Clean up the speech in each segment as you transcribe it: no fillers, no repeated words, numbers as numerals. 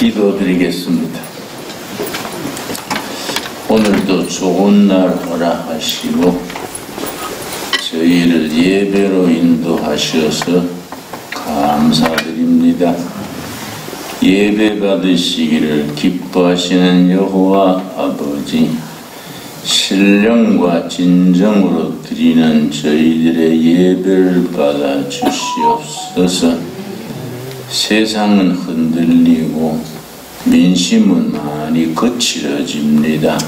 기도드리겠습니다. 오늘도 좋은 날 허락하시고 저희를 예배로 인도하셔서 감사드립니다. 예배 받으시기를 기뻐하시는 여호와 아버지, 신령과 진정으로 드리는 저희들의 예배를 받아 주시옵소서. 세상은 흔들리고 민심은 많이 거칠어집니다.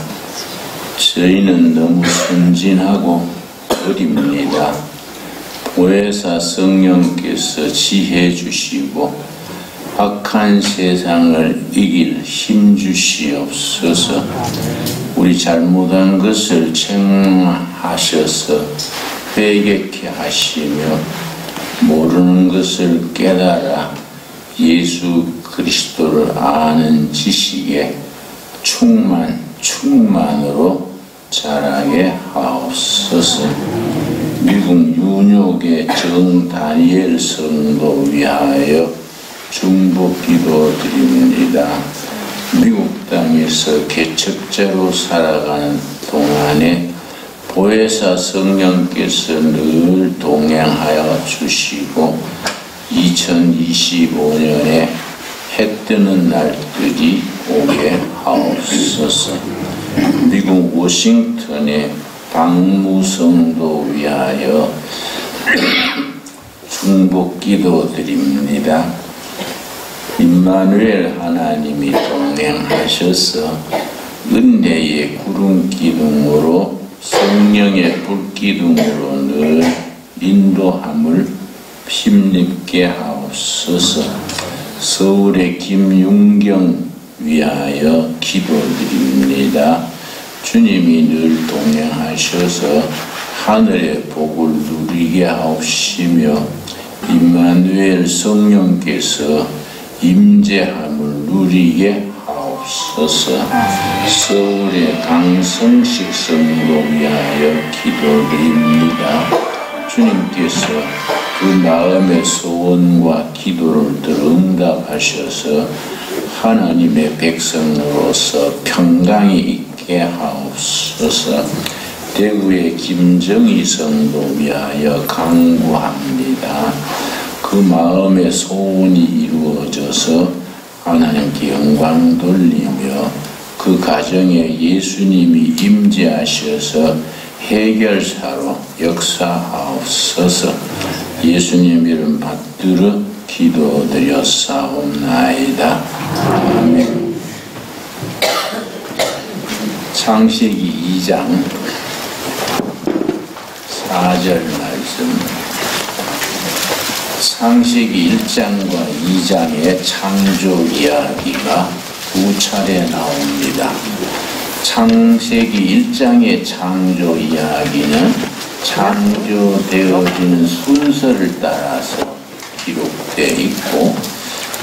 저희는 너무 순진하고 어립니다. 보혜사 성령께서 지혜 주시고 악한 세상을 이길 힘 주시옵소서. 우리 잘못한 것을 책망하셔서 회개케 하시며 모르는 것을 깨달아 예수 그리스도를 아는 지식에 충만으로 자라게 하옵소서. 미국 뉴욕의 정 다니엘 성도 위하여 중보 기도드립니다. 미국 땅에서 개척자로 살아가는 동안에 보혜사 성령께서 늘 동행하여 주시고 2025년에 해 뜨는 날들이 오게 하옵소서. 미국 워싱턴의 박무성도 위하여 중복 기도드립니다. 임마누엘 하나님이 동행하셔서 은혜의 구름 기둥으로 성령의 불 기둥으로 늘 인도함을 힘입게 하옵소서. 서울의 김윤경 위하여 기도드립니다. 주님이 늘 동행하셔서 하늘의 복을 누리게 하옵시며 임마누엘 성령께서 임재함을 누리게 하옵소서. 서울의 강성식 성도 위하여 기도드립니다. 주님께서 그 마음의 소원과 기도를 늘 응답하셔서 하나님의 백성으로서 평강이 있게 하옵소서. 대구의 김정희 성도 위하여 간구합니다. 그 마음의 소원이 이루어져서 하나님께 영광 돌리며 그 가정에 예수님이 임재하셔서 해결사로 역사하옵소서. 예수님 이름 받들어 기도드렸사옵나이다. 아멘. 창세기 2장 4절 말씀. 창세기 1장과 2장의 창조 이야기가 두 차례 나옵니다. 창세기 1장의 창조 이야기는 창조되어지는 순서를 따라서 기록되어 있고,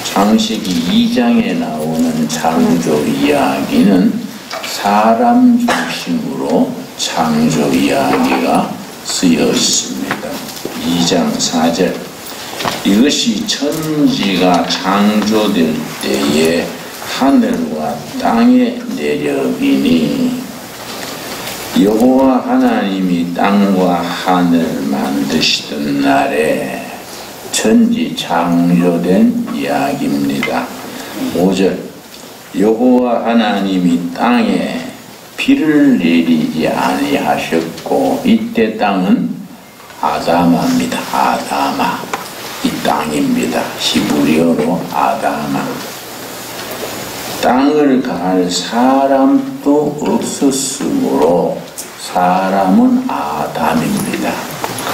창세기 2장에 나오는 창조 이야기는 사람 중심으로 창조 이야기가 쓰여 있습니다. 2장 4절. 이것이 천지가 창조될 때에 하늘과 땅의 내력이니, 여호와 하나님이 땅과 하늘을 만드시던 날에 천지 창조된 이야기입니다. 5절. 여호와 하나님이 땅에 비를 내리지 아니하셨고, 이때 땅은 아다마입니다. 아다마. 이 땅입니다. 히브리어로 아다마. 땅을 갈 사람도 없었으므로 사람은 아담입니다.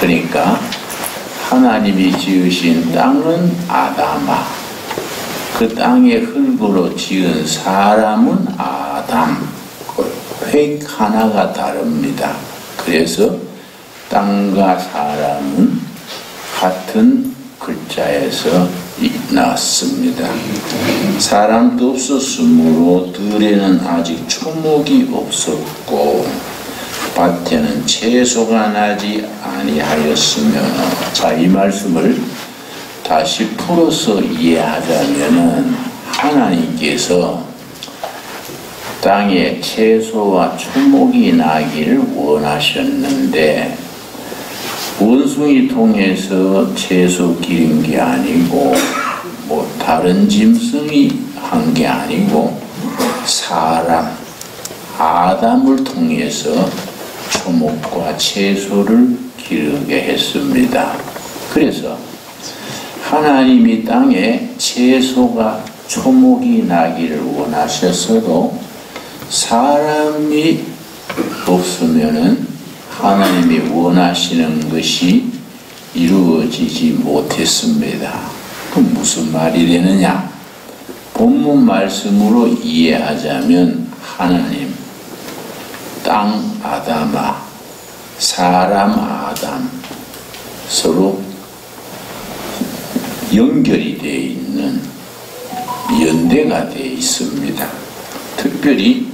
그러니까 하나님이 지으신 땅은 아다마, 그 땅의 흙으로 지은 사람은 아담. 획 하나가 다릅니다. 그래서 땅과 사람은 같은 글자에서 나왔습니다. 사람도 없었으므로 들에는 아직 초목이 없었고 밭에는 채소가 나지 아니하였으며. 자, 이 말씀을 다시 풀어서 이해하자면은 하나님께서 땅에 채소와 초목이 나기를 원하셨는데 원숭이 통해서 채소 기른 게 아니고 뭐 다른 짐승이 한 게 아니고 사람 아담을 통해서 초목과 채소를 기르게 했습니다. 그래서 하나님이 땅에 채소가 초목이 나기를 원하셨어도 사람이 없으면은 하나님이 원하시는 것이 이루어지지 못했습니다. 그럼 무슨 말이 되느냐? 본문 말씀으로 이해하자면 하나님, 땅 아담아, 사람 아담 서로 연결이 되어 있는 연대가 되어 있습니다. 특별히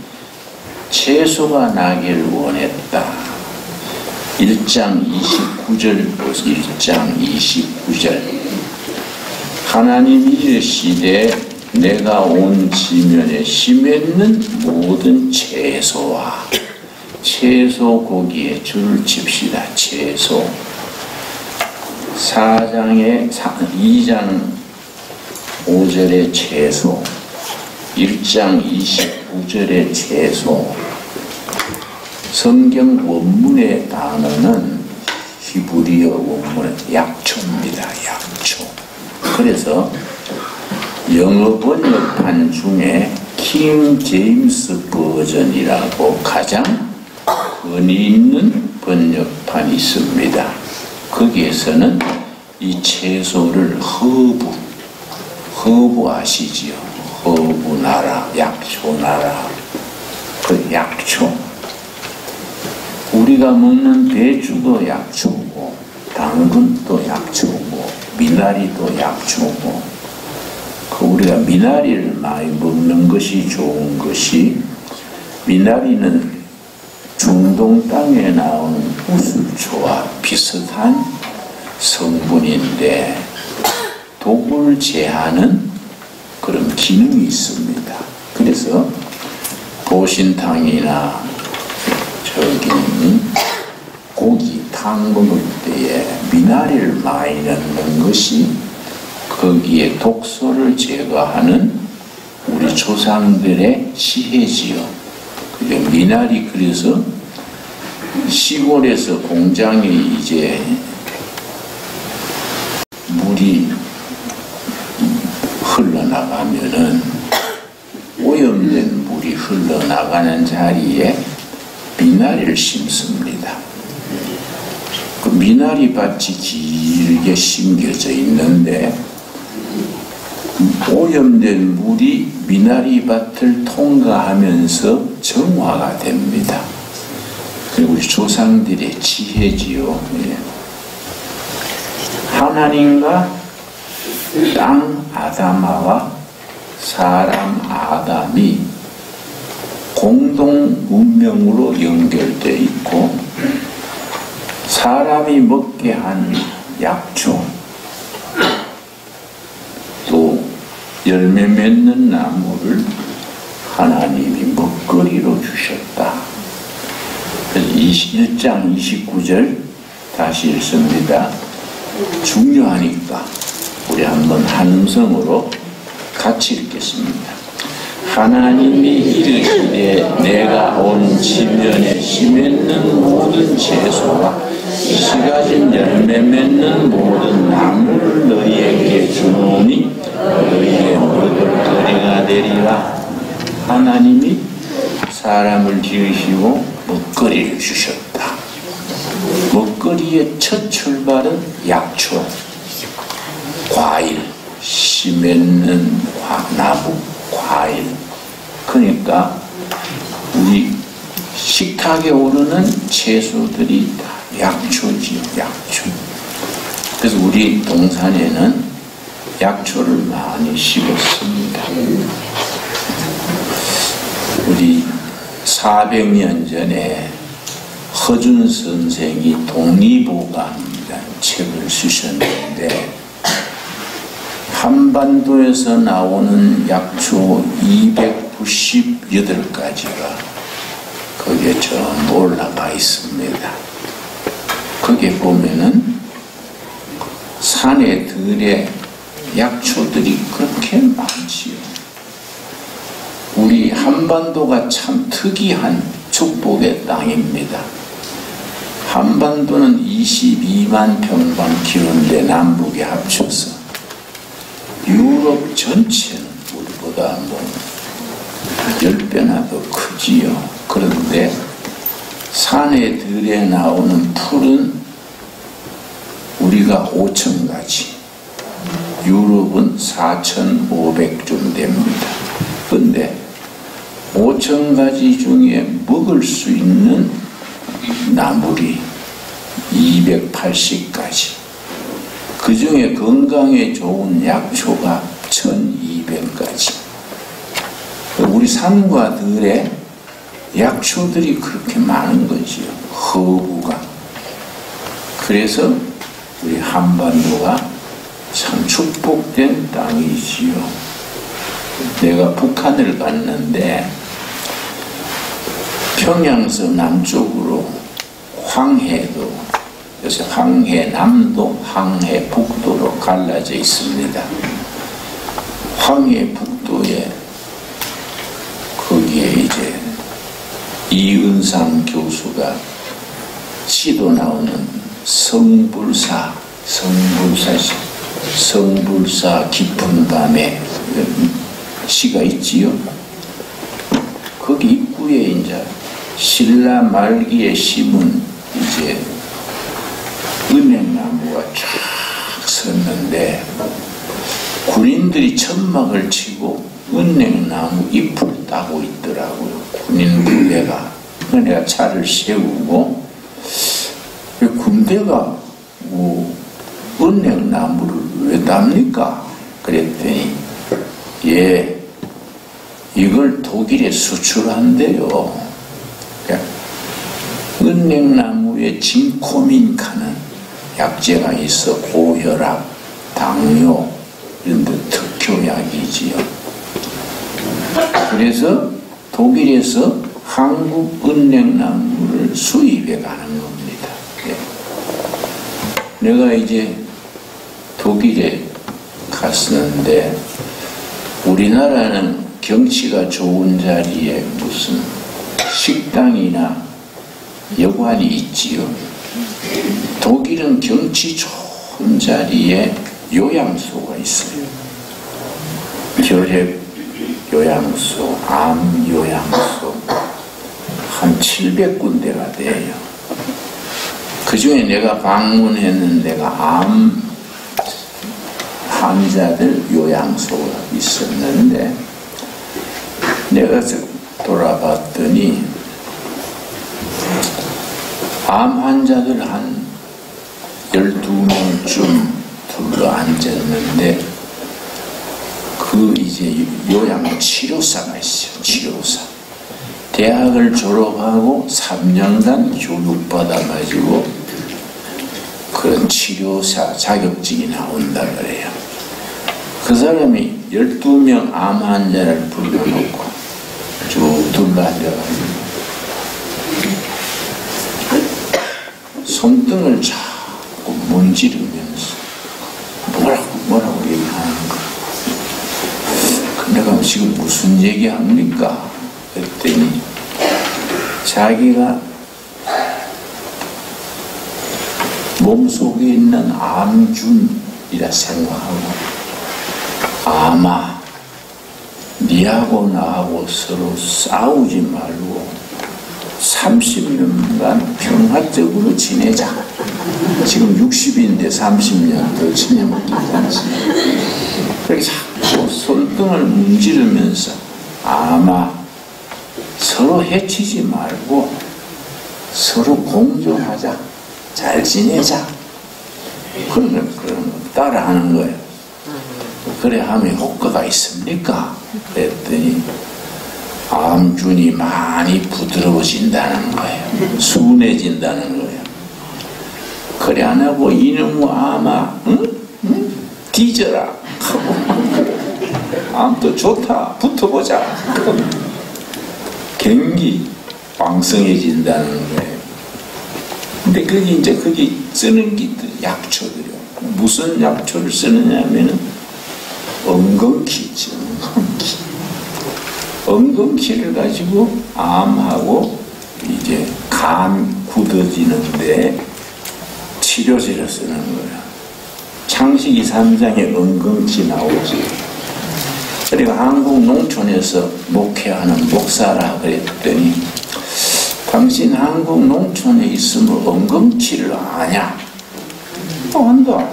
채소가 나기를 원했다. 1장 29절 하나님이 이르시되 내가 온 지면에 심했는 모든 채소와 채소 고기에 줄을 칩시다. 채소 2장 5절의 채소 1장 29절의 채소 성경 원문의 단어는 히브리어 원문의 약초입니다. 약초. 그래서 영어 번역판 중에 킹 제임스 버전이라고 가장 흔히 있는 번역판이 있습니다. 거기에서는 이 채소를 허브 아시지요? 허브 나라, 약초 나라. 그 약초. 우리가 먹는 배추도 약초고, 당근도 약초고, 미나리도 약초고, 우리가 미나리를 많이 먹는 것이 좋은 것이, 미나리는 중동 땅에 나오는 우슬초와 비슷한 성분인데 독을 제하는 그런 기능이 있습니다. 그래서 보신탕이나 고기, 탕 먹을 때에 미나리를 많이 넣는 것이 거기에 독소를 제거하는 우리 조상들의 지혜지요. 미나리 그래서 시골에서 공장에 이제 물이 흘러나가면은 오염된 물이 흘러나가는 자리에 미나리를 심습니다. 그 미나리 밭이 길게 심겨져 있는데 오염된 물이 미나리 밭을 통과하면서 정화가 됩니다. 그리고 우리 조상들의 지혜지요. 하나님과 땅 아담아와 사람 아담이 공동 운명으로 연결되어 있고 사람이 먹게 한 약초 또 열매 맺는 나무를 하나님이 먹거리로 주셨다. 그래서 1장 29절 다시 읽습니다. 중요하니까 우리 한번 한음성으로 같이 읽겠습니다. 하나님이 이르시되 내가 온 지면에 심했는 모든 채소와 씨가진 열매 맺는 모든 나무를 너희에게 주노니 너희의 먹을거리가 되리라. 하나님이 사람을 지으시고 먹거리를 주셨다. 먹거리의 첫 출발은 약초, 과일, 씨 맺는 나무, 과일. 그러니까 우리 식탁에 오르는 채소들이 다 약초지요, 약초. 그래서 우리 동산에는 약초를 많이 심었습니다. 우리 400년 전에 허준 선생이 독립보감이라는 책을 쓰셨는데 한반도에서 나오는 약초 298가지가 거기에 전부 올라가 있습니다. 거기에 보면은 산의 들에 약초들이 그렇게 많지요. 우리 한반도가 참 특이한 축복의 땅입니다. 한반도는 22만 평방킬로인데 남북에 합쳐서 유럽 전체는 우리보다 뭐 10배나 더 크지요. 그런데 산의 들에 나오는 풀은 우리가 5,000가지, 유럽은 4,500좀 됩니다. 그런데 5,000가지 중에 먹을 수 있는 나물이 280가지, 그 중에 건강에 좋은 약초가 1,200가지. 우리 산과 들에 약초들이 그렇게 많은 거지요. 허브가. 그래서 우리 한반도가 참 축복된 땅이지요. 내가 북한을 갔는데 평양서 남쪽으로 황해도, 그래서 황해남도, 황해북도로 갈라져 있습니다. 황해북도에 거기에 이제 이은상 교수가 시도 나오는 성불사 깊은 밤에 시가 있지요. 거기 입구에 이제 신라 말기에 심은 이제 은행나무가 쫙 섰는데 군인들이 천막을 치고 은행나무 잎을 따고 있더라고요. 군인 부대가. 내가 차를 세우고 군대가 뭐 은행나무를 왜 땁니까? 그랬더니 예, 이걸 독일에 수출한대요. 그러니까 은행나무에 진코민카는 약재가 있어 고혈압, 당뇨 이런 데 특효약이지요. 그래서 독일에서 한국 은행나무를 수입해 가는 겁니다. 예. 내가 이제 독일에 갔었는데 우리나라는 경치가 좋은 자리에 무슨 식당이나 여관이 있지요. 독일은 경치 좋은 자리에 요양소가 있어요. 결핵 요양소, 암 요양소 한 700군데가 돼요. 그 중에 내가 방문했는 데가 암 환자들 요양소가 있었는데 내가 돌아봤더니 암 환자들 한 12명쯤 둘러 앉았는데 그 이제 요양 치료사가 있어요. 치료사. 대학을 졸업하고 3년간 교육받아가지고 그런 치료사 자격증이 나온다 그래요. 그 사람이 12명 암 환자를 불러놓고 쭉 둘러앉아가지고 손등을 자꾸 문지르면서 뭐라고 얘기하는 거야. 내가 지금 무슨 얘기합니까? 그랬더니 자기가 몸속에 있는 암균이라 생각하고 아마 니하고 나하고 서로 싸우지 말고 30년간 평화적으로 지내자. 지금 60인데 30년 더 지내면 괜찮지. 그렇게 자꾸 손등을 문지르면서 아마 서로 해치지 말고 서로 공존하자. 잘 지내자. 그런 거 따라하는 거예요. 그래 하면 효과가 있습니까? 그랬더니 암균이 많이 부드러워진다는 거예요. 순해진다는 거예요. 그래 안 하고 이놈의 암아, 응? 뒤져라 암도 좋다 붙어보자 경기 왕성해진다는 거예요. 근데 거기 쓰는 게 약초들이요. 무슨 약초를 쓰느냐면은 엉겅퀴죠. 엉겅퀴를 가지고 암하고 이제 간 굳어지는데 치료제로 쓰는 거예요. 창세기 3장에 엉겅퀴 나오지. 그리고 한국 농촌에서 목회하는 목사라 그랬더니 당신 한국 농촌에 있으면 엉겅퀴를 아냐? 안다.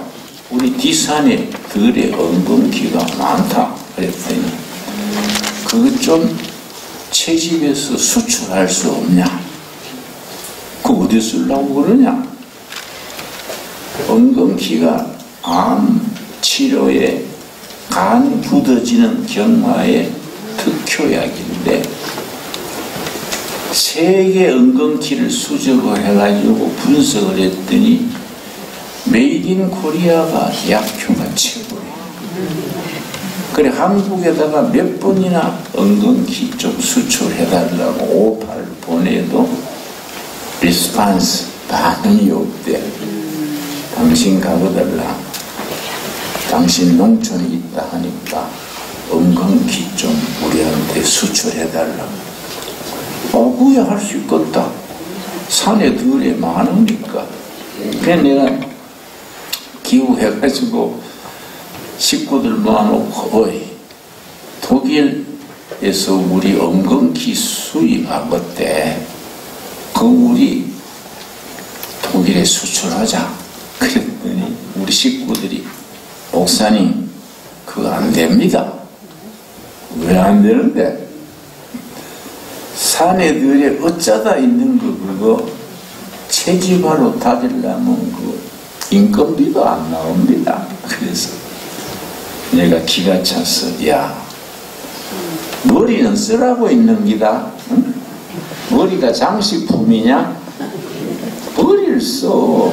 우리 뒷산에 들에 엉겅퀴가 많다. 그랬더니 그거 좀 채집해서 수출할 수 없냐? 그거 어디 쓰려고 그러냐? 엉겅퀴가 암 치료에 간 굳어지는 경화의 특효약인데 세계 엉겅퀴를 수적을 해가지고 분석을 했더니 메이드 인 코리아가 약효가 최고예요. 그래 한국에다가 몇 번이나 엉겅퀴 좀 수출해달라고 오파를 보내도 리스판스 반응이 없대. 당신 가보달라. 당신 농촌에 있다 하니까 엉겅퀴 좀 우리한테 수출해달라고. 그게 할 수 있겠다. 산에 들에 많으니까. 그래서 내가 기후해가지고 식구들 모아놓고 독일에서 우리 엉겅퀴 수입하겠대. 그거 우리 독일에 수출하자. 그랬더니 우리 식구들이 목사님 그거 안 됩니다. 왜 안 되는데? 산에 들에 어쩌다 있는 거 그거 채집하러 다니려면 그 인건비도 안 나옵니다. 그래서 내가 기가 찼어. 야, 머리는 쓰라고 있는 기다. 응? 머리가 장식품이냐? 머리를 써.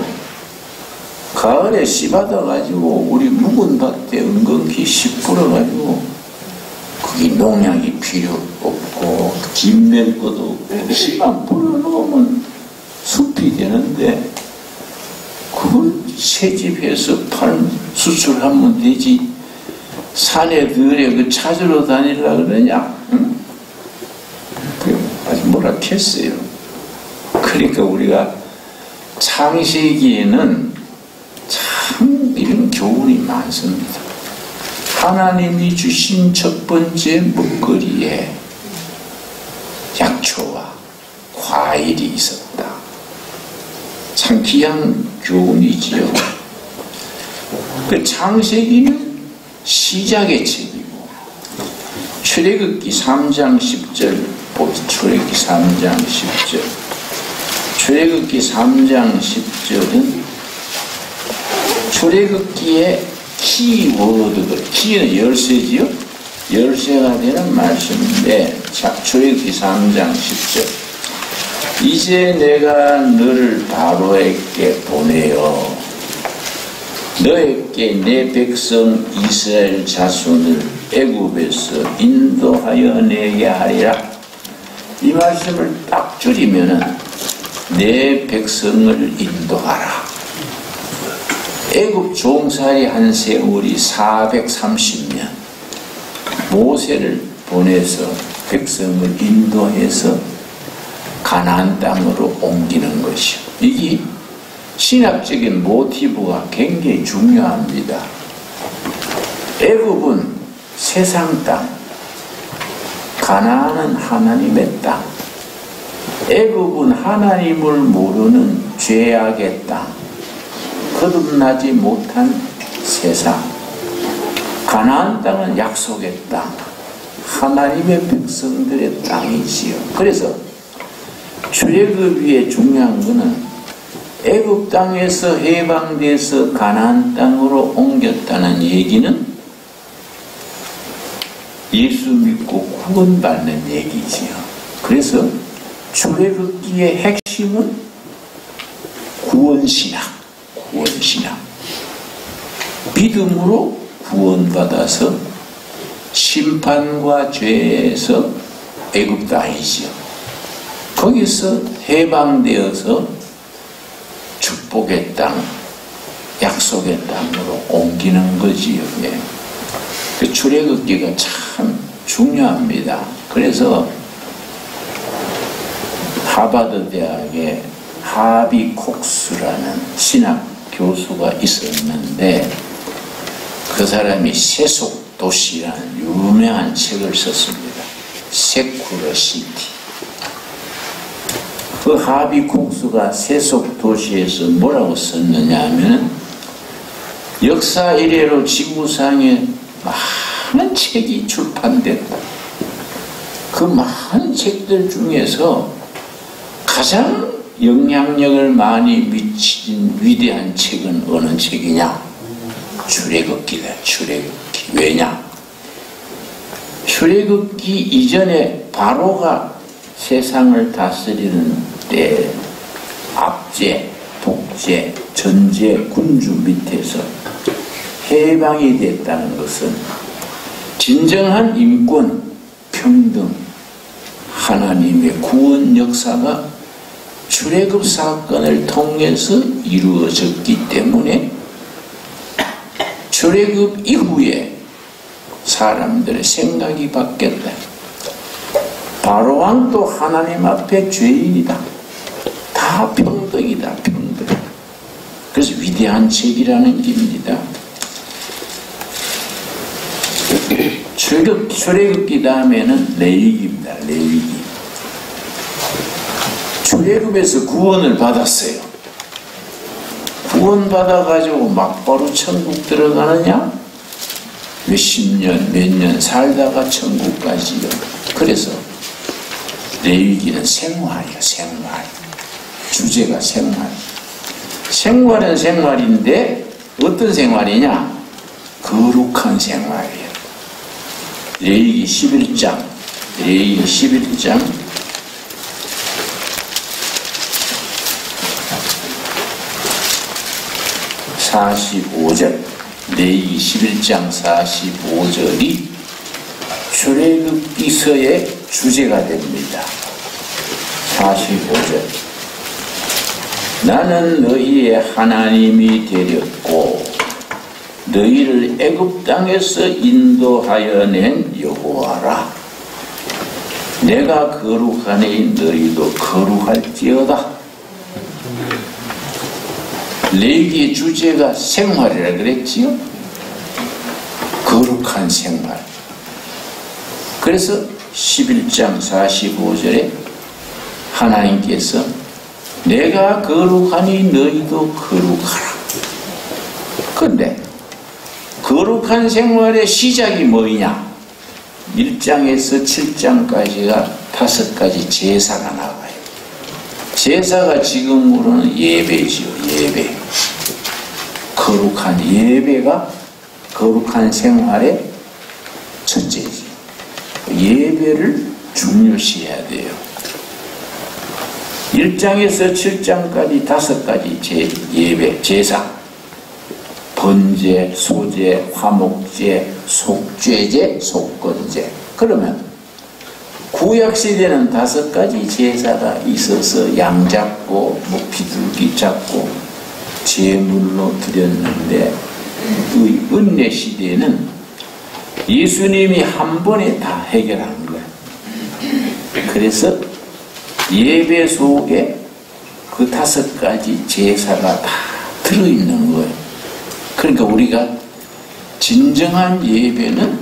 가을에 씨 받아가지고 우리 묵은 밭에 엉겅퀴 씨 뿌려가지고 그게 농약이 필요 없고 김 낼 것도 없고 씨만 뿌려놓으면 숲이 되는데 그걸 채집해서 수출하면 되지. 산에 들에 그 찾으러 다니려 그러냐? 응? 아주 뭐라 했어요. 그러니까 우리가 창세기에는 참 이런 교훈이 많습니다. 하나님이 주신 첫 번째 먹거리에 약초와 과일이 있었다. 참 귀한 교훈이지요. 그 창세기는 시작의 책이고 출애굽기 3장 10절 출애굽기 3장 10절 출애굽기 3장 10절은 출애굽기의 키워드들, 키는 열쇠지요? 열쇠가 되는 말씀인데, 자, 출애굽기 3장 10절. 이제 내가 너를 바로에게 보내어 너에게 내 백성 이스라엘 자손을 애굽에서 인도하여 내게 하리라. 이 말씀을 딱 줄이면은 내 백성을 인도하라. 애굽 종살이 한 세월이 430년. 모세를 보내서 백성을 인도해서 가나안 땅으로 옮기는 것이요. 이게 신학적인 모티브가 굉장히 중요합니다. 애굽은 세상 땅, 가나안은 하나님의 땅. 애굽은 하나님을 모르는 죄악의 땅, 거듭나지 못한 세상. 가나안 땅은 약속의 땅, 하나님의 백성들의 땅이지요. 그래서 출애굽기에 중요한 것은 애굽 땅에서 해방돼서 가나안 땅으로 옮겼다는 얘기는 예수 믿고 구원받는 얘기지요. 그래서 출애굽기의 핵심은 구원신학. 믿음으로 구원받아서 심판과 죄에서 애굽 땅이지요. 거기서 해방되어서 축복의 땅, 약속의 땅으로 옮기는 거지요. 예. 그 출애굽기가 참 중요합니다. 그래서 하버드 대학에 하비 콕스라는 신학 교수가 있었는데 그 사람이 세속 도시라는 유명한 책을 썼습니다. 세쿠러 시티. 그 하비 콕스가 세속 도시에서 뭐라고 썼느냐 하면 역사 이래로 지구상에 많은 책이 출판됐다. 그 많은 책들 중에서 가장 영향력을 많이 미친 위대한 책은 어느 책이냐? 출애굽기다. 출애굽기. 왜냐? 출애굽기 이전에 바로가 세상을 다스리는 때 압제, 독재, 전제, 군주 밑에서 해방이 됐다는 것은 진정한 인권, 평등, 하나님의 구원 역사가 출애굽 사건을 통해서 이루어졌기 때문에 출애굽 이후에 사람들의 생각이 바뀌었다. 바로왕도 하나님 앞에 죄인이다. 다 평등이다. 평등. 그래서 위대한 책이라는 겁니다. 출애굽기 다음에는 레위기입니다. 레위기. 출애굽에서 구원을 받았어요. 구원받아가지고 막바로 천국 들어가느냐? 몇십 년, 몇 년 살다가 천국 가지요. 그래서 레위기는 생활이야, 생활. 주제가 생활. 생활은 생활인데 어떤 생활이냐? 거룩한 생활이야. 레위기 11장, 레위기 11장 45절, 레위기 11장 45절이 출애굽기서의 주제가 됩니다. 45절. 나는 너희의 하나님이 되렸고 너희를 애굽 땅에서 인도하여 낸 여호와라. 내가 거룩하니 너희도 거룩할지어다. 레위기의 주제가 생활이라 그랬지요. 거룩한 생활. 그래서 11장 45절에 하나님께서 내가 거룩하니 너희도 거룩하라. 근데 거룩한 생활의 시작이 뭐냐? 1장에서 7장까지가 5가지 제사가 나와요. 제사가 지금으로는 예배지요. 예배. 거룩한 예배가 거룩한 생활의 첫째지. 예배를 중요시해야 돼요. 1장에서 7장까지 5가지 예배, 제사. 번제, 소제, 화목제, 속죄제, 속건제. 그러면 구약시대는 5가지 제사가 있어서 양 잡고 비둘기 잡고 제물로 드렸는데 이 은혜시대는 예수님이 한 번에 다 해결한 거예요. 그래서 예배 속에 그 5가지 제사가 다 들어있는 거예요. 그러니까 우리가 진정한 예배는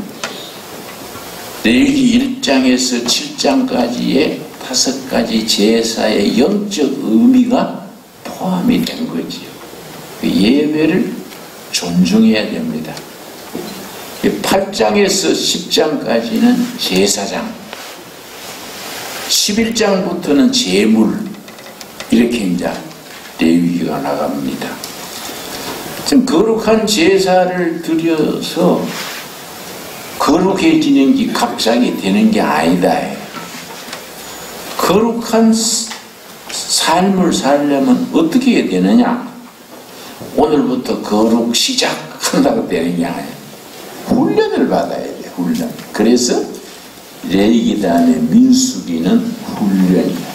레위기 1장에서 7장까지의 5가지 제사의 영적 의미가 포함이 된 거지요. 예배를 존중해야 됩니다. 8장에서 10장까지는 제사장, 11장부터는 제물, 이렇게 이제 레위기가 나갑니다. 지금 거룩한 제사를 드려서 거룩해지는 게 갑자기 되는 게 아니다. 거룩한 삶을 살려면 어떻게 해야 되느냐? 오늘부터 거룩 시작 한다고 되는 게 아니에요. 훈련을 받아야 돼, 훈련. 그래서 레위기 다음에 민수기는 훈련이야.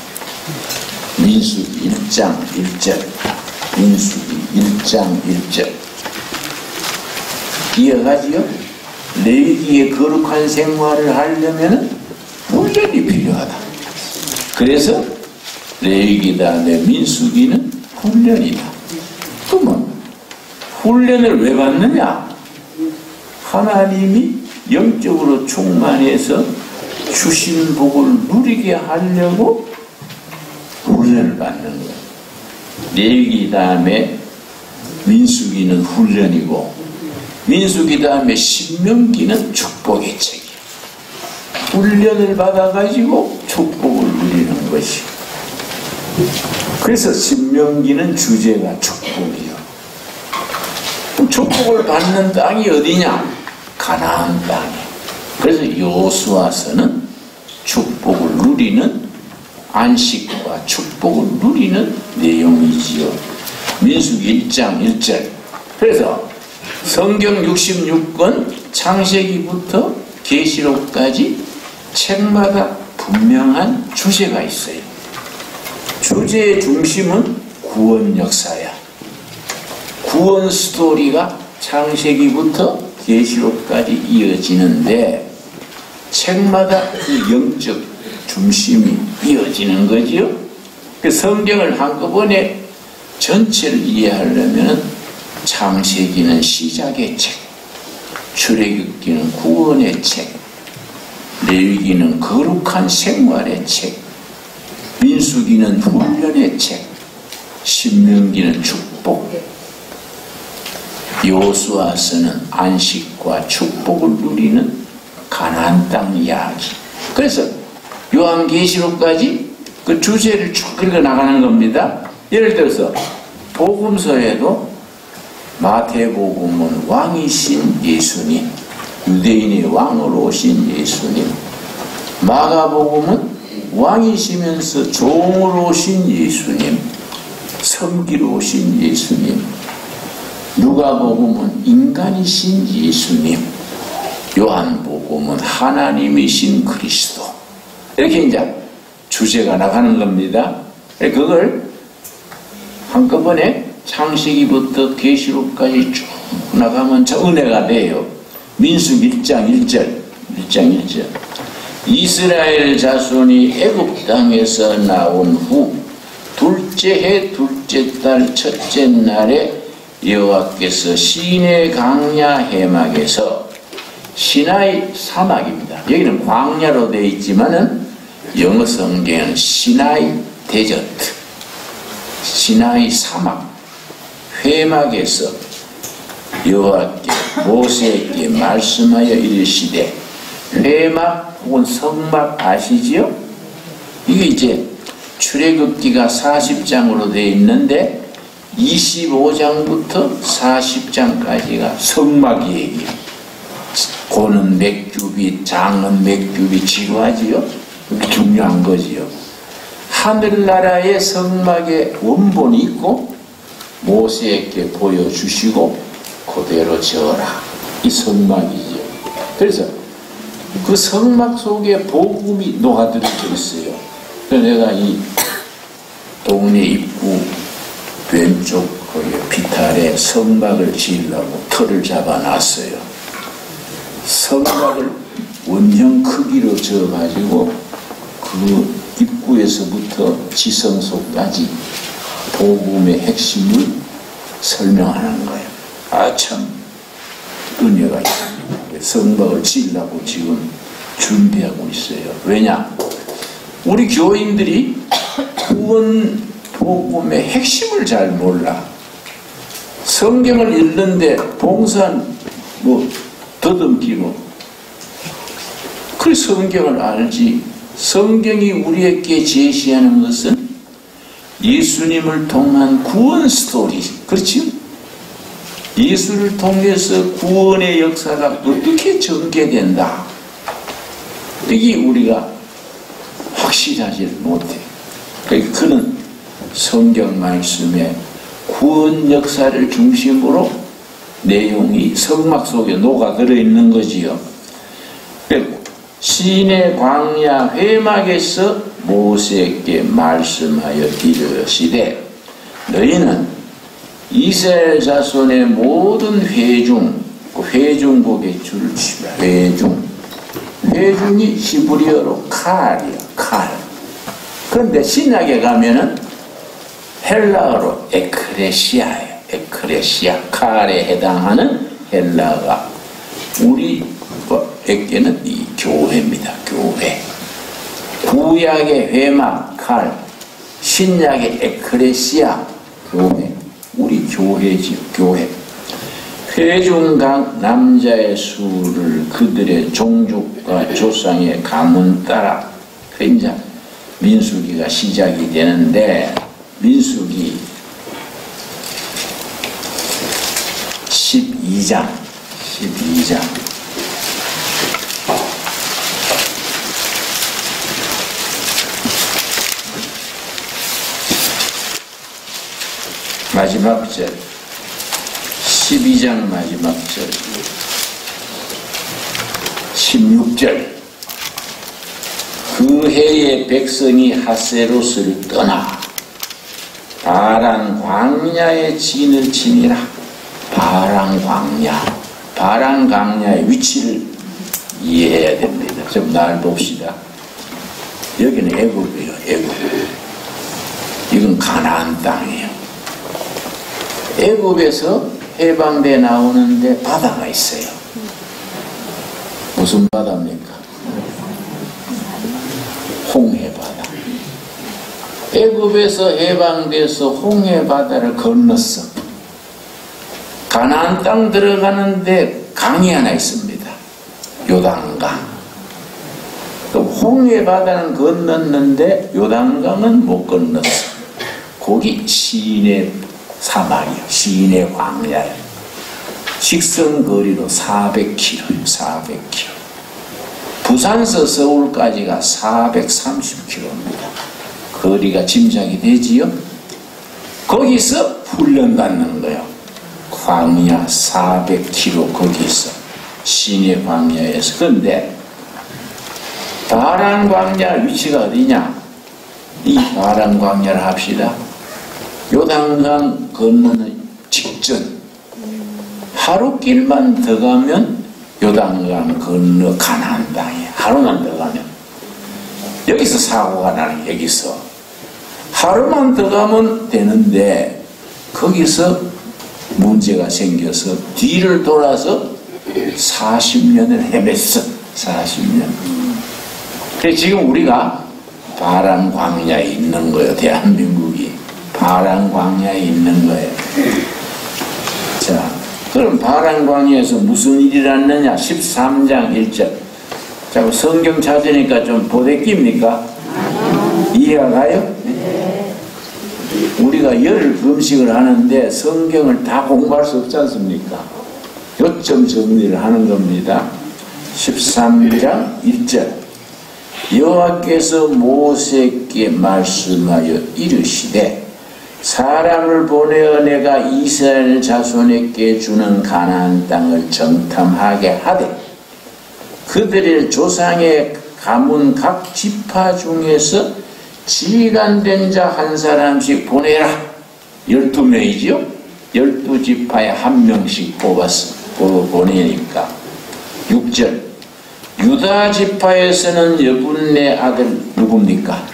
민수기 1장 1절. 민수기 1장 1절. 이어가지요. 레위기의 거룩한 생활을 하려면 훈련이 필요하다. 그래서 레위기 다음에 민수기는 훈련이다. 또 뭐? 훈련을 왜 받느냐? 하나님이 영적으로 충만해서 주신 복을 누리게 하려고 훈련을 받는 거예요. 레위기 다음에 민수기는 훈련이고, 민수기 다음에 신명기는 축복의 책이에요. 훈련을 받아가지고 축복을 누리는 것이고, 그래서 신명기는 주제가 축복이요. 축복을 받는 땅이 어디냐? 가나안 땅이에요. 그래서 여호수아서는 축복을 누리는, 안식과 축복을 누리는 내용이지요. 민수기 1장 1절. 그래서 성경 66권 창세기부터 계시록까지 책마다 분명한 주제가 있어요. 주제의 중심은 구원 역사야. 구원 스토리가 창세기부터 계시록까지 이어지는데 책마다 그 영적 중심이 이어지는 거지요. 그 성경을 한꺼번에 전체를 이해하려면 창세기는 시작의 책, 출애굽기는 구원의 책, 레위기는 거룩한 생활의 책, 민수기는 훈련의 책, 신명기는 축복, 여호수아서는 안식과 축복을 누리는 가나안 땅 이야기. 그래서 요한계시록까지 그 주제를 쭉 긁어 나가는 겁니다. 예를 들어서 복음서에도 마태복음은 왕이신 예수님, 유대인의 왕으로 오신 예수님, 마가복음은 왕이시면서 종으로 오신 예수님, 섬기러 오신 예수님, 누가복음은 인간이신 예수님, 요한복음은 하나님이신 그리스도. 이렇게 이제 주제가 나가는 겁니다. 그걸 한꺼번에 창세기부터 계시록까지 쭉 나가면 저 은혜가 돼요. 민수기 1장 1절. 1장 1절. 이스라엘 자손이 애굽 땅에서 나온 후 둘째 해 둘째 달 첫째 날에 여호와께서 시내 광야 해막에서, 시나이 사막입니다. 여기는 광야로 되어 있지만은 영어 성경은 시나이 데저트, 시나이 사막 회막에서 여호와께 모세에게 말씀하여 이르시되, 회막 혹은 성막 아시지요? 이게 이제 출애굽기가 40장으로 되어 있는데 25장부터 40장까지가 성막이에요. 고는 몇 규빗, 장은 몇 규빗 지루하지요? 중요한 거지요. 하늘나라의 성막의 원본이 있고 모세에게 보여주시고 그대로 지어라. 이 성막이지요. 그래서 그 성막 속에 복음이 녹아들어져 있어요. 그래서 내가 이 동네 입구 왼쪽 비탈에 성막을 지으려고 틀을 잡아놨어요. 성막을 원형 크기로 지어가지고 그 입구에서부터 지성소까지 복음의 핵심을 설명하는 거예요. 아, 참 은혜가 있습니다. 성막을 지으려고 지금 준비하고 있어요. 왜냐? 우리 교인들이 구원 복음의 핵심을 잘 몰라. 성경을 읽는데 봉산 더듬기로 그 성경을 알지. 성경이 우리에게 제시하는 것은 예수님을 통한 구원 스토리, 그렇지? 예수를 통해서 구원의 역사가 어떻게 전개된다. 이게 우리가 확실하지 못해. 그는 성경 말씀에 구원 역사를 중심으로 내용이 성막 속에 녹아들어 있는 거지요. 그리고 시내 광야 회막에서 모세에게 말씀하여 이르시되 너희는 이스라엘 자손의 모든 회중복의 줄치라. 회중이 히브리어로 칼이요, 칼. 그런데 신약에 가면은 헬라어로 에크레시아예요. 에크레시아, 칼에 해당하는 헬라어가 우리에게는 이 교회입니다. 교회. 구약의 회막, 칼, 신약의 에크레시아, 교회. 우리 교회지요, 교회. 회중각 남자의 수를 그들의 종족과 조상의 가문 따라. 이제 민수기가 시작이 되는데, 민수기 12장. 마지막 절, 12장 마지막 절, 16절. 그 해에 백성이 하세로스를 떠나 바란 광야의 진을 치니라. 바란 광야의 위치를 이해해야 됩니다. 좀 날 봅시다. 여기는 애굽이에요. 애굽. 이건 가나안 땅이에요. 애굽에서 해방돼 나오는데 바다가 있어요. 무슨 바다입니까? 홍해바다. 애굽에서 해방돼서 홍해바다를 건넜어. 가나안 땅 들어가는데 강이 하나 있습니다. 요단강. 또 홍해바다는 건넜는데 요단강은 못 건넜어. 거기 시내 사막이요. 시내 광야예요. 직선거리로 400km예요. 400km. 부산서 서울까지가 430km입니다. 거리가 짐작이 되지요? 거기서 훈련받는 거예요. 광야 400km 거기서 시내 광야에서. 그런데 바란 광야 위치가 어디냐? 이 바란 광야를 합시다. 요단강 건너는 직전 하루 길만 더 가면 요단강 건너 가나안 땅이에요. 하루만 더 가면. 여기서 사고가 나는. 여기서 하루만 더 가면 되는데 거기서 문제가 생겨서 뒤를 돌아서 40년을 헤맸어. 40년. 그래서 지금 우리가 바란 광야에 있는 거예요. 대한민국이 바란 광야에 있는 거예요. 자, 그럼 바란 광야에서 무슨 일이 일어났느냐? 13장 1절. 자꾸 성경 찾으니까 좀 보대깁니까? 이해가 가요? 네. 우리가 열 금식을 하는데 성경을 다 공부할 수 없지 않습니까? 요점 정리를 하는 겁니다. 13장 1절. 여호와께서 모세에게 말씀하여 이르시되 사람을 보내어 내가 이스라엘 자손에게 주는 가나안 땅을 정탐하게 하되 그들의 조상의 가문 각 지파 중에서 지간된 자 한 사람씩 보내라. 12명이지요? 12지파에 한 명씩 뽑았어. 보내니까. 6절. 유다 지파에서는 여분네 아들 누굽니까?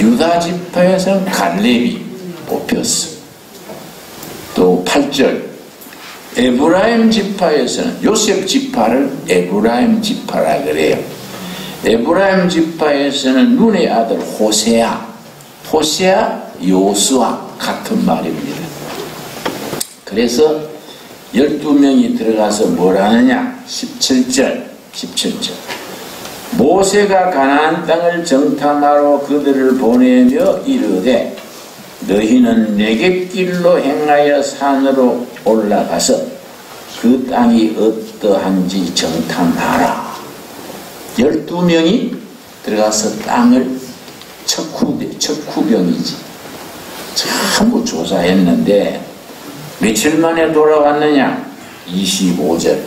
유다 지파에서는 갈렙이 뽑혔어. 또 8절. 에브라임 지파에서는 요셉 지파를 에브라임 지파라 그래요. 에브라임 지파에서는 눈의 아들 호세아, 요수아 같은 말입니다. 그래서 12명이 들어가서 뭘 하느냐? 17절. 모세가 가나안 땅을 정탐하러 그들을 보내며 이르되 너희는 네겝길로 행하여 산으로 올라가서 그 땅이 어떠한지 정탐하라. 12명이 들어가서 땅을 척후병이지 전부 조사했는데 며칠 만에 돌아왔느냐? 25절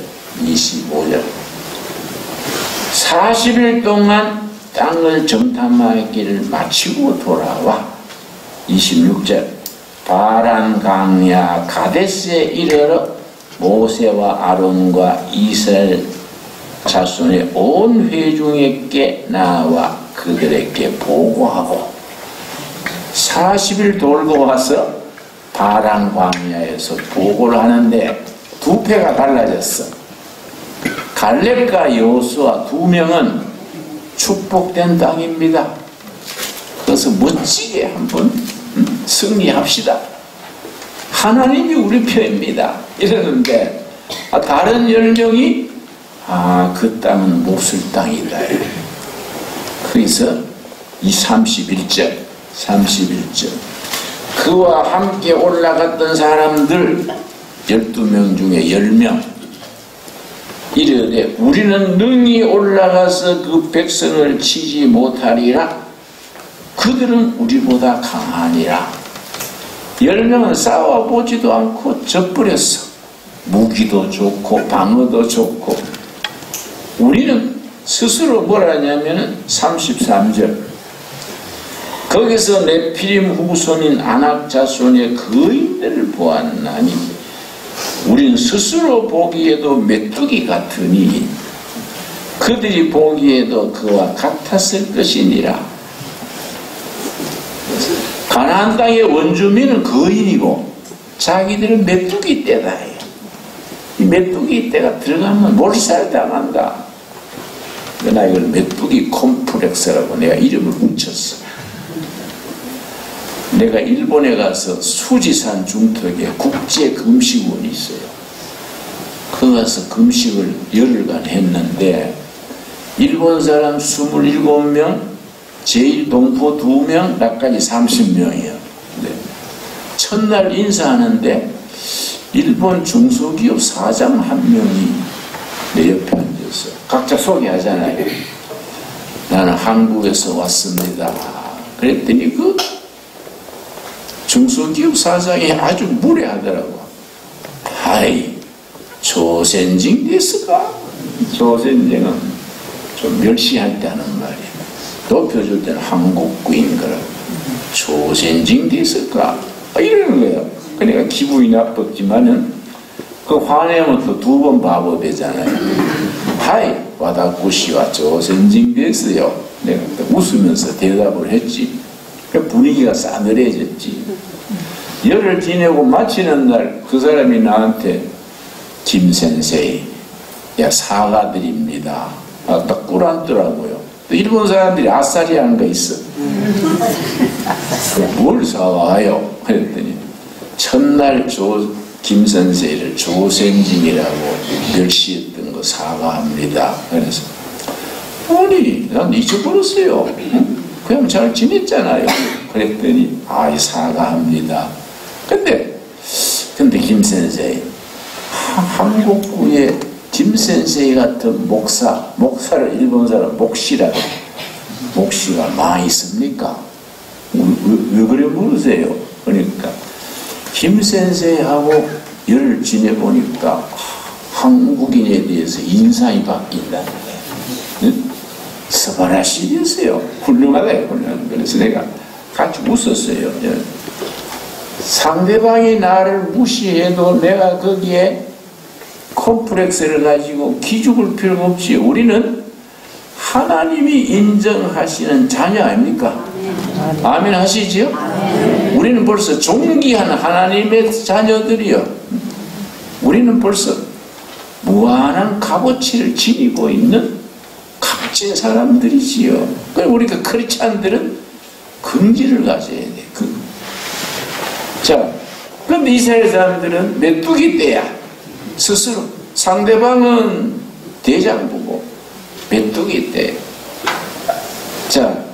40일 동안 땅을 정탐하기를 마치고 돌아와 26절 바란 강야 가데스에 이르러 모세와 아론과 이스라엘 자손의 온 회중에게 나와 그들에게 보고하고 40일 돌고 와서 바란 광야에서 보고를 하는데 두 패가 달라졌어. 갈렙과 여호수아 두 명은 축복된 땅입니다. 그래서 멋지게 한번 승리합시다. 하나님이 우리 편입니다. 이러는데 다른 10명이 그 땅은 몹쓸 땅이다. 그래서 이 31절 그와 함께 올라갔던 사람들 12명 중에 10명 이르되 우리는 능히 올라가서 그 백성을 치지 못하리라. 그들은 우리보다 강하니라. 10명은 싸워보지도 않고 져버렸어. 무기도 좋고 방어도 좋고. 우리는 스스로 뭘 하냐면은 33절 거기서 네피림 후손인 아낙 자손의 거인들을 보았나니 우리는 스스로 보기에도 메뚜기 같으니 그들이 보기에도 그와 같았을 것이니라. 가나안 땅의 원주민은 거인이고 자기들은 메뚜기 떼다. 이 메뚜기 떼가 들어가면 몰살당한다. 그러나 이걸 메뚜기 콤플렉스라고 내가 이름을 붙였어. 내가 일본에 가서 수지산 중턱에 국제 금식원이 있어요. 거기 가서 금식을 열흘간 했는데 일본 사람 27명, 제1동포 2명, 나까지 30명이에요. 첫날 인사하는데 일본 중소기업 사장 한 명이 내 옆에 앉았어. 각자 소개하잖아요. 나는 한국에서 왔습니다. 그랬더니 그 중소기업 사장이 아주 무례하더라고. 하이, 조센징 데스까? 조센징은 좀 멸시할 때 하는 말이야. 높여줄 때는 한국구인 거라고. 조센징 데스까? 이러는 거예요. 그러니까 기분이 나빴지만은 그 화내면 또 2번 바보 되잖아요. 하이, 와다쿠시와 조센징 데스요. 내가 웃으면서 대답을 했지. 분위기가 싸늘해졌지. 열흘 지내고 마치는 날 그 사람이 나한테 김 선생이 야 사과드립니다. 딱 꿀ant더라고요. 또 일본 사람들이 아싸리 하는 거 있어. 뭘 사과해요? 그랬더니 첫날 김 선생을 조센징이라고 멸시했던 거 사과합니다. 그래서 아니 난 잊어버렸어요. 그냥 잘 지냈잖아요. 그랬더니 사과합니다. 근데 김 선생 한국구에 김 선생 같은 목사를 일본 사람 목시가 많이 있습니까? 왜 그래 물으세요? 그러니까 김 선생하고 열흘 지내보니까 한국인에 대해서 인상이 바뀐다는 거예요. 스바라시였어요. 훌륭하다. 그래서 내가 같이 웃었어요. 상대방이 나를 무시해도 내가 거기에 콤플렉스를 가지고 기죽을 필요가 없지. 우리는 하나님이 인정하시는 자녀 아닙니까? 아멘 하시지요? 우리는 벌써 존귀한 하나님의 자녀들이요. 우리는 벌써 무한한 값어치를 지니고 있는 값진 사람들이지요. 우리가 크리스찬들은 긍지를 가져야 돼. 자, 그런데 이스라엘 사람들은 메뚜기 떼야. 스스로. 상대방은 대장부고 메뚜기 떼. 자,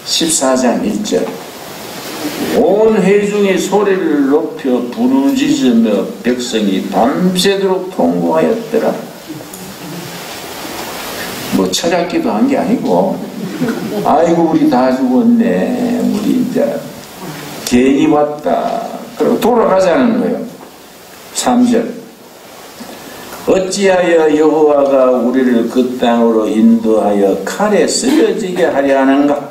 14장 1절. 온 회중이 소리를 높여 부르짖으며 백성이 밤새도록 통곡하였더라. 뭐 찾았기도 한 게 아니고 아이고 우리 다 죽었네. 우리 이제 괜히 왔다. 그리고 돌아가자는 거예요. 3절. 어찌하여 여호와가 우리를 그 땅으로 인도하여 칼에 쓰러지게 하려 하는가?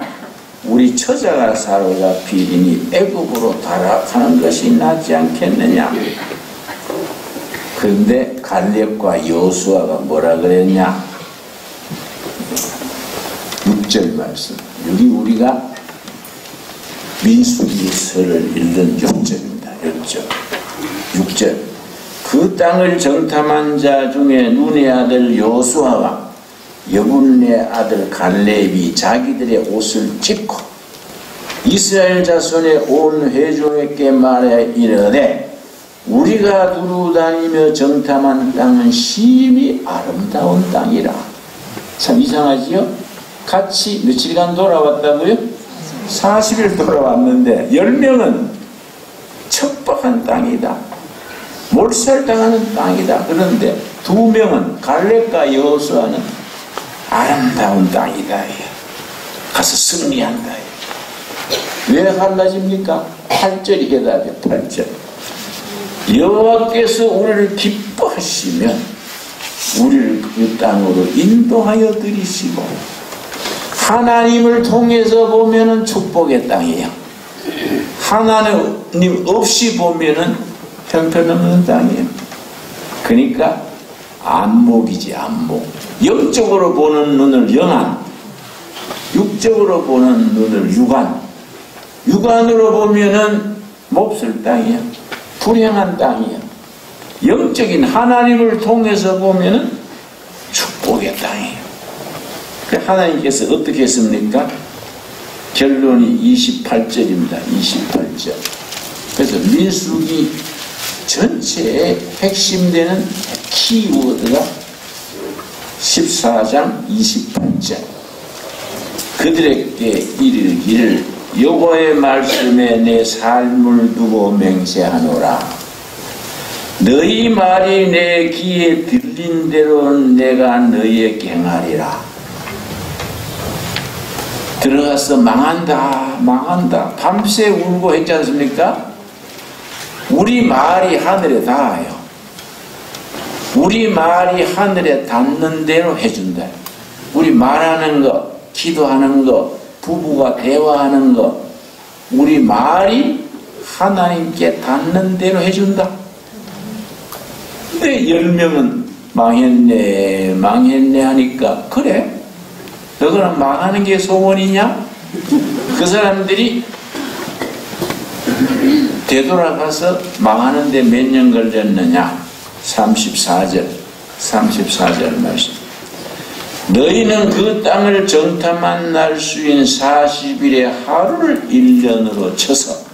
우리 처자가 사로잡히리니 애굽으로 타락하는 것이 낫지 않겠느냐? 그런데 갈렙과 여호수아가 뭐라 그랬냐? 6절 말씀. 여기 우리가 민수기서를 읽는 6절입니다. 6절. 그 땅을 정탐한 자 중에 눈의 아들 여호수아와 여분네 아들 갈렙이 자기들의 옷을 찢고 이스라엘 자손의 온 회중에게 말해 이르되 우리가 두루다니며 정탐한 땅은 심히 아름다운 땅이라. 참 이상하지요? 같이 며칠간 돌아왔다고요? 40일 돌아왔는데 10명은 척박한 땅이다, 몰살당하는 땅이다. 그런데 2명은 갈렙과 여호수아는 아름다운 땅이다, 가서 승리한다. 왜 갈라집니까? 8절이 대답해. 8절. 여호와께서 우리를 기뻐하시면 우리를 그 땅으로 인도하여 들이시고, 하나님을 통해서 보면은 축복의 땅이에요. 하나님 없이 보면은 형편없는 땅이에요. 그러니까 안목이지, 안목. 영적으로 보는 눈을 영안, 육적으로 보는 눈을 유관. 유관으로 보면은 몹쓸 땅이에요. 불행한 땅이에요. 영적인 하나님을 통해서 보면은 축복의 땅이에요. 하나님께서 어떻게 했습니까? 결론이 28절입니다. 28절. 그래서 민수기 전체의 핵심되는 키워드가 14장 28절. 그들에게 이르기를 여호와의 말씀에 내 삶을 두고 맹세하노라. 너희 말이 내 귀에 들린 대로 내가 너희에게 행하리라. 들어가서 망한다, 망한다. 밤새 울고 했지 않습니까? 우리 말이 하늘에 닿아요. 우리 말이 하늘에 닿는 대로 해준다. 우리 말하는 거, 기도하는 거, 부부가 대화하는 거, 우리 말이 하나님께 닿는 대로 해준다. 근데 10명은 망했네, 망했네 하니까, 그래? 너희는 망하는 게 소원이냐? 그 사람들이 되돌아가서 망하는데 몇 년 걸렸느냐? 34절 말씀. 너희는 그 땅을 정탐한 날 수인 40일의 하루를 1년으로 쳐서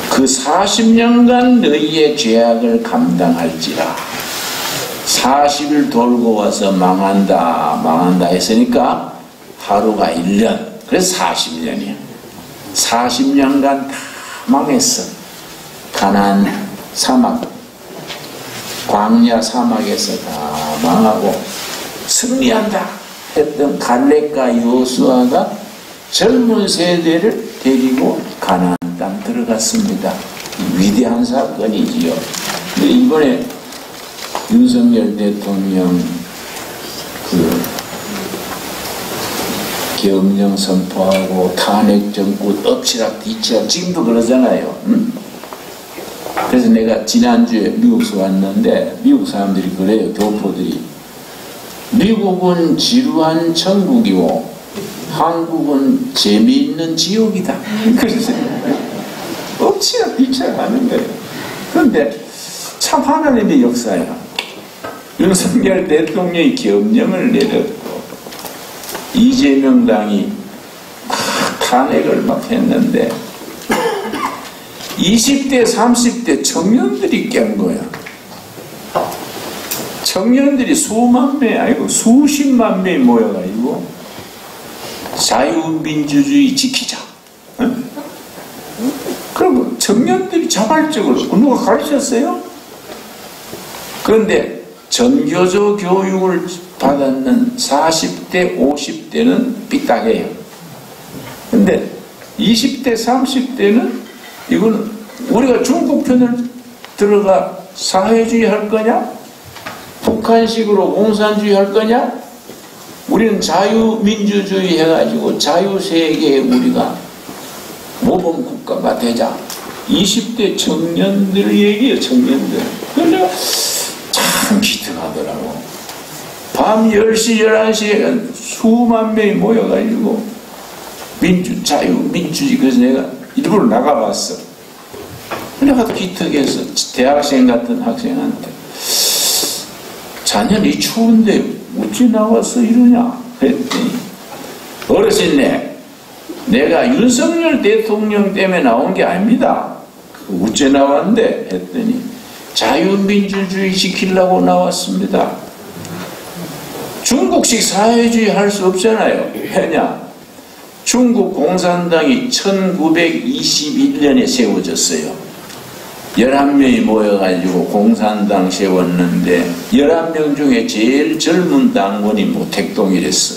그 40년간 너희의 죄악을 감당할지라. 40일 돌고 와서 망한다, 망한다 했으니까 하루가 1년. 그래서 40년이야. 40년간 다 망했어. 가나안 사막, 광야 사막에서 다 망하고 승리한다 했던 갈렙과 여호수아가 젊은 세대를 데리고 가나안 땅 들어갔습니다. 위대한 사건이지요. 근데 이번에 윤석열 대통령 그 계엄령 선포하고 탄핵 정권 엎치락 뒤치락 지금도 그러잖아요. 응? 그래서 내가 지난주에 미국에서 왔는데 미국 사람들이 그래요. 교포들이. 미국은 지루한 천국이고 한국은 재미있는 지옥이다. 그래서 엎치락 뒤치락 하는 거예요. 그런데 참 하나님의 역사야. 윤석열 대통령이 계엄령을 내렸고 이재명 당이 탄핵을 막 했는데 20대 30대 청년들이 깬 거야. 청년들이 수만 명 아니고 수십만 명이 모여가지고 자유민주주의 지키자. 그리고 청년들이 자발적으로 누가 가르쳤어요? 그런데 전교조 교육을 받았는 40대 50대는 삐딱해요. 근데 20대 30대는 이거는 우리가 중국 편을 들어가 사회주의 할 거냐? 북한식으로 공산주의 할 거냐? 우리는 자유민주주의 해가지고 자유세계에 우리가 모범국가가 되자. 20대 청년들 얘기예요, 청년들. 그래서 내가 참 기특하더라고. 밤 10시, 11시에 수만 명이 모여가지고 민주주의. 그래서 내가 일부러 나가봤어. 내가 기특해서 대학생 같은 학생한테 자녀는 추운데 어찌 나와서 이러냐 했더니 어르신네, 내가 윤석열 대통령 때문에 나온 게 아닙니다. 어째 나왔는데 했더니 자유민주주의 지키려고 나왔습니다. 중국식 사회주의 할 수 없잖아요. 왜냐? 중국 공산당이 1921년에 세워졌어요. 11명이 모여가지고 공산당 세웠는데 11명 중에 제일 젊은 당원이 모택동이랬어.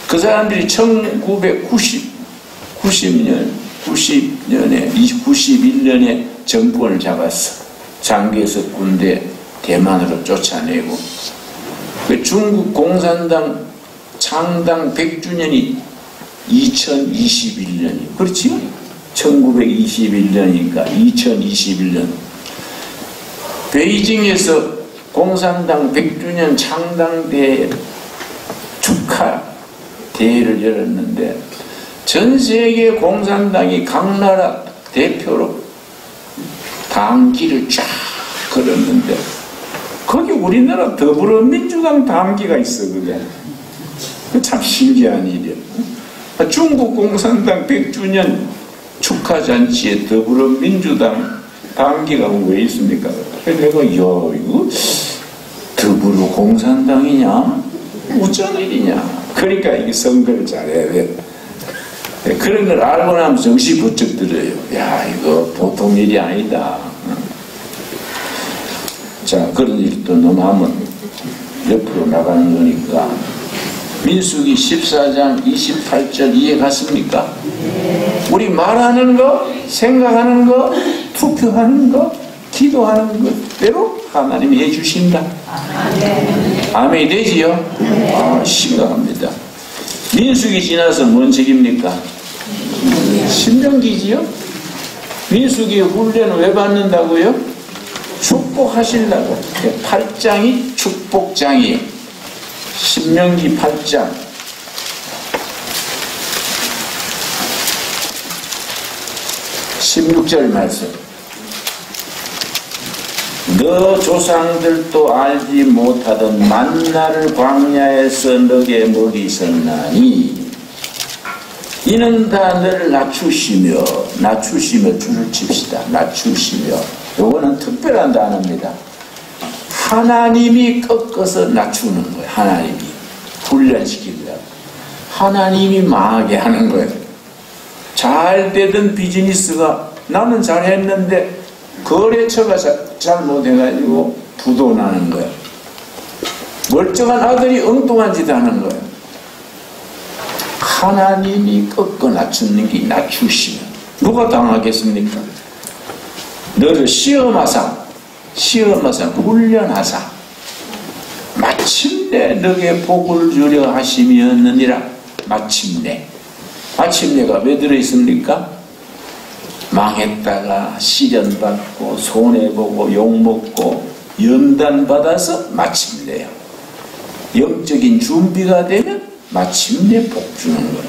그 사람들이 1991년에 정권을 잡았어. 장개석 군대 대만으로 쫓아내고. 중국 공산당 창당 100주년이 2021년이 그렇지? 1921년이니까 2021년 베이징에서 공산당 100주년 창당대회 축하 대회를 열었는데 전 세계 공산당이 각 나라 대표로 당기를 쫙 걸었는데 거기 우리나라 더불어민주당 당기가 있어. 그게 참 신기한 일이야. 중국 공산당 100주년 축하잔치에 더불어민주당 당기가 왜 있습니까? 내가 이거 더불어 공산당이냐? 어쩐 일이냐? 그러니까 이게 선거를 잘해야 돼. 그런 걸 알고 나면 정신 부쩍 들어요. 야, 이거 보통 일이 아니다. 자, 그런 일이 또 너무 하면 옆으로 나가는 거니까. 민수기 14장 28절 이해 갔습니까? 우리 말하는 거, 생각하는 거, 투표하는 거, 기도하는 것대로 하나님이 해주신다. 아멘이 되지요? 아, 심각합니다. 민수기 지나서 뭔 책입니까? 신명기지요? 민수기 훈련을 왜 받는다고요? 축복하시려고. 8장이 축복장이에요. 신명기 8장 16절 말씀. 너 조상들도 알지 못하던 만나를 광야에서 너게 먹이셨나니 이는 다 너를 낮추시며 줄을 칩시다. 낮추시며. 요거는 특별한 단어입니다. 하나님이 꺾어서 낮추는 거예요. 하나님이 훈련시키려고. 하나님이 망하게 하는 거예요. 잘 되던 비즈니스가 나는 잘했는데 거래처가 잘못해가지고 부도 나는 거예요. 멀쩡한 아들이 엉뚱한 짓 하는 거예요. 하나님이 꺾어 낮추는 게 낮추시면 누가 당하겠습니까? 너를 시험하사 훈련하사 마침내 너게 복을 주려 하심이었느니라. 마침내가 왜 들어있습니까? 망했다가 시련받고 손해보고 욕먹고 연단받아서 마침내요. 영적인 준비가 되면 마침내 복 주는 거예요.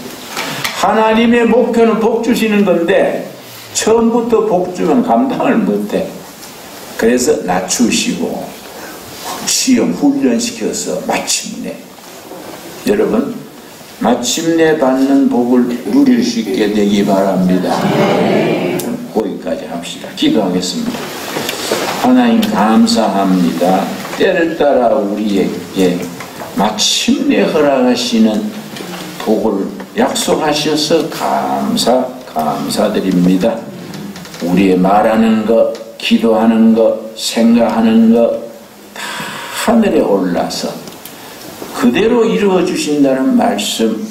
하나님의 목표는 복 주시는 건데 처음부터 복 주면 감당을 못해. 그래서 낮추시고 시험 훈련시켜서 마침내. 여러분 마침내 받는 복을 누릴 수 있게 되기 바랍니다. 거기까지 합시다. 기도하겠습니다. 하나님 감사합니다. 때를 따라 우리에게 마침내 허락하시는 복을 약속하셔서 감사드립니다. 우리의 말하는 것, 기도하는 것, 생각하는 것 다 하늘에 올라서 그대로 이루어 주신다는 말씀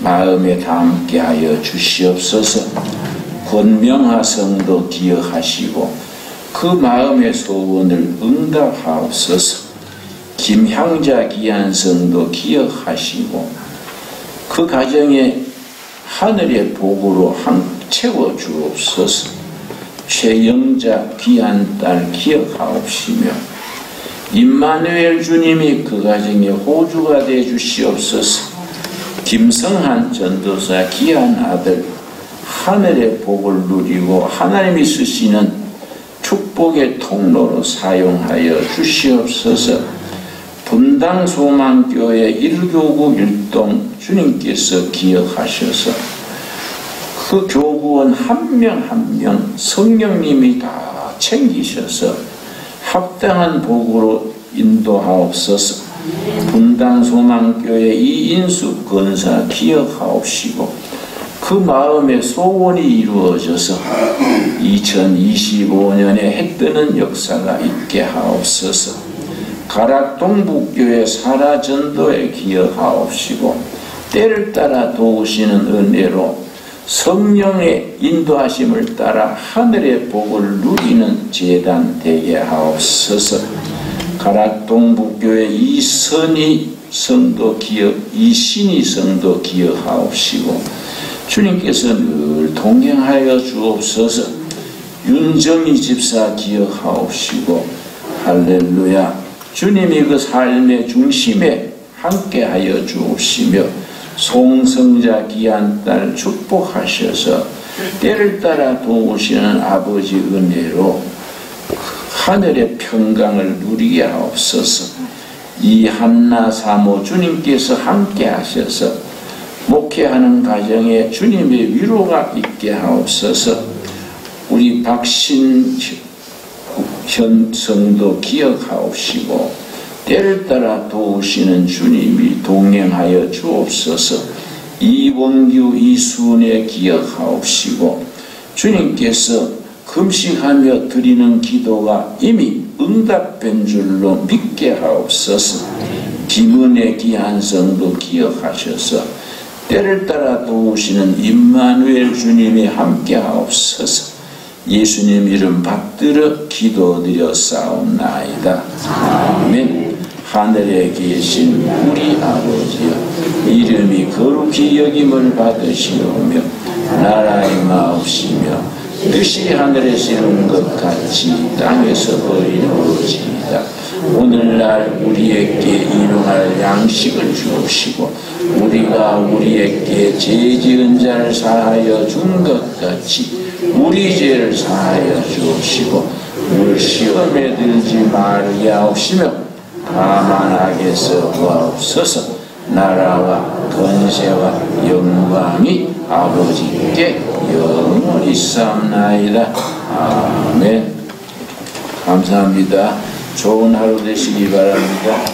마음에 담게 하여 주시옵소서. 권명하 성도 기억하시고 그 마음의 소원을 응답하옵소서. 김향자 귀한 성도 기억하시고 그 가정에 하늘의 복으로 채워 주옵소서. 최영자 귀한 딸 기억하옵시며 임마누엘 주님이 그 가정에 호주가 되어 주시옵소서. 김성한 전도사 귀한 아들 하늘의 복을 누리고 하나님이 쓰시는 축복의 통로로 사용하여 주시옵소서. 분당 소망교회 1교구 1동 주님께서 기억하셔서 그 교구원 한 명 한 명 성령님이 다 챙기셔서 합당한 복으로 인도하옵소서. 분당 소망교회 이인숙 권사 기억하옵시고 그 마음의 소원이 이루어져서 2025년에 해뜨는 역사가 있게 하옵소서. 가락 동북교회 사라전도에 기억하옵시고 때를 따라 도우시는 은혜로 성령의 인도하심을 따라 하늘의 복을 누리는 제단 되게 하옵소서. 가락 동북교회 이신이 성도 기억하옵시고 주님께서 늘 동행하여 주옵소서. 윤정희 집사 기억하옵시고 할렐루야. 주님이 그 삶의 중심에 함께하여 주옵시며 송성자 귀한 딸 축복하셔서 때를 따라 도우시는 아버지 은혜로 하늘의 평강을 누리게 하옵소서. 이한나 사모 주님께서 함께하셔서 목회하는 가정에 주님의 위로가 있게 하옵소서. 우리 박신현 성도 기억하옵시고 때를 따라 도우시는 주님이 동행하여 주옵소서. 이원규 이순애 기억하옵시고 주님께서 금식하며 드리는 기도가 이미 응답된 줄로 믿게 하옵소서. 김은혜 귀한 성도 기억하셔서 때를 따라 도우시는 임마누엘 주님이 함께 하옵소서. 예수님 이름 받들어 기도드려 싸움나이다. 아멘. 하늘에 계신 우리 아버지여, 이름이 거룩히 여김을 받으시오며 나라의 마옵시며 뜻이 하늘에서 이룬 것 같이 땅에서도 이루어지이다. 오늘날 우리에게 일용할 양식을 주옵시고 우리가 우리에게 죄 지은 자를 사하여 준 것 같이 우리 죄를 사하여 주옵시고 우리 시험에 들지 말게 하옵시며 다만 악에서 구하옵소서. 나라와 권세와 영광이 아버지께 영원히 있사옵나이다. 아멘. 감사합니다. 좋은 하루 되시기 바랍니다.